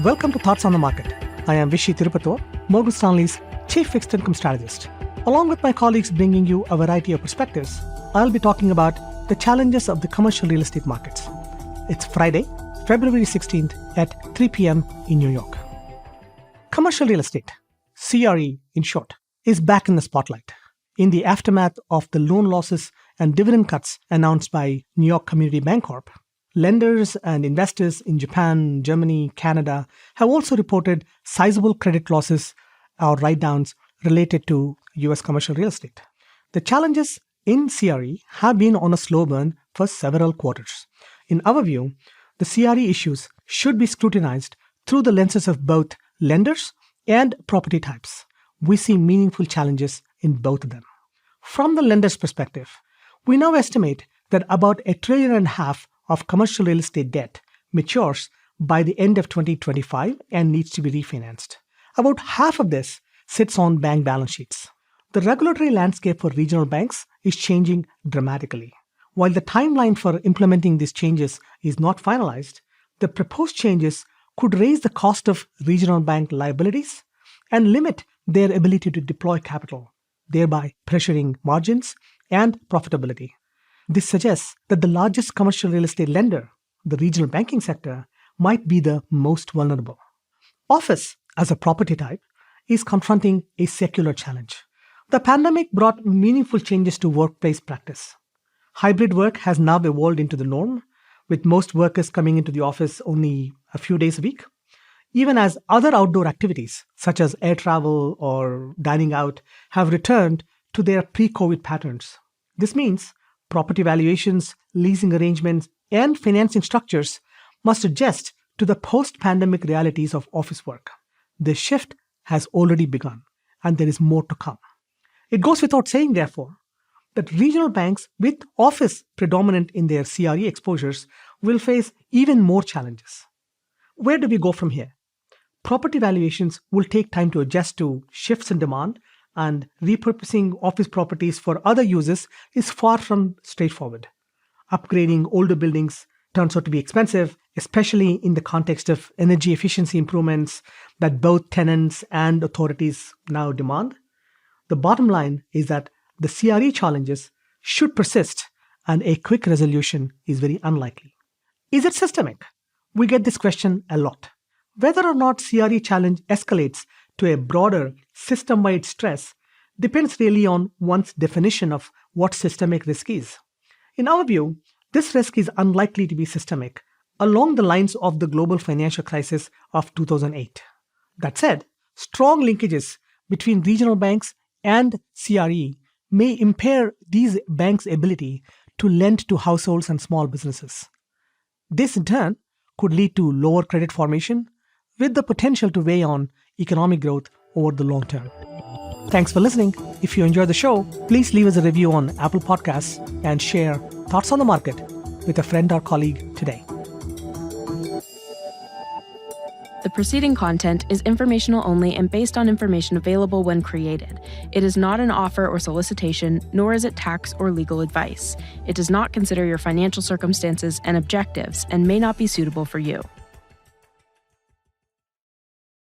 Welcome to Thoughts on the Market. I am Vishy Tirupatur, Morgan Stanley's Chief Fixed Income Strategist. Along with my colleagues bringing you a variety of perspectives, I'll be talking about the challenges of the commercial real estate markets. It's Friday, February 16th at 3 p.m. in New York. Commercial real estate, CRE in short, is back in the spotlight. In the aftermath of the loan losses and dividend cuts announced by New York Community Bancorp, lenders and investors in Japan, Germany, Canada have also reported sizable credit losses or write-downs related to U.S. commercial real estate. The challenges in CRE have been on a slow burn for several quarters. In our view, the CRE issues should be scrutinized through the lenses of both lenders and property types. We see meaningful challenges in both of them. From the lender's perspective, we now estimate that about $1.5 trillion of commercial real estate debt matures by the end of 2025 and needs to be refinanced. About half of this sits on bank balance sheets. The regulatory landscape for regional banks is changing dramatically. While the timeline for implementing these changes is not finalized, the proposed changes could raise the cost of regional bank liabilities and limit their ability to deploy capital, thereby pressuring margins and profitability. This suggests that the largest commercial real estate lender, the regional banking sector, might be the most vulnerable. Office, as a property type, is confronting a secular challenge. The pandemic brought meaningful changes to workplace practice. Hybrid work has now evolved into the norm, with most workers coming into the office only a few days a week. Even as other outdoor activities, such as air travel or dining out, have returned to their pre-COVID patterns. This means property valuations, leasing arrangements, and financing structures must adjust to the post-pandemic realities of office work. This shift has already begun, and there is more to come. It goes without saying, therefore, that regional banks with office predominant in their CRE exposures will face even more challenges. Where do we go from here? Property valuations will take time to adjust to shifts in demand, and repurposing office properties for other uses is far from straightforward. Upgrading older buildings turns out to be expensive, especially in the context of energy efficiency improvements that both tenants and authorities now demand. The bottom line is that the CRE challenges should persist, and a quick resolution is very unlikely. Is it systemic? We get this question a lot. Whether or not CRE challenge escalates to a broader system-wide stress depends really on one's definition of what systemic risk is. In our view, this risk is unlikely to be systemic, along the lines of the global financial crisis of 2008. That said, strong linkages between regional banks and CRE may impair these banks' ability to lend to households and small businesses. This, in turn, could lead to lower credit formation, with the potential to weigh on economic growth over the long term. Thanks for listening. If you enjoyed the show, please leave us a review on Apple Podcasts and share Thoughts on the Market with a friend or colleague today. The preceding content is informational only and based on information available when created. It is not an offer or solicitation, nor is it tax or legal advice. It does not consider your financial circumstances and objectives and may not be suitable for you.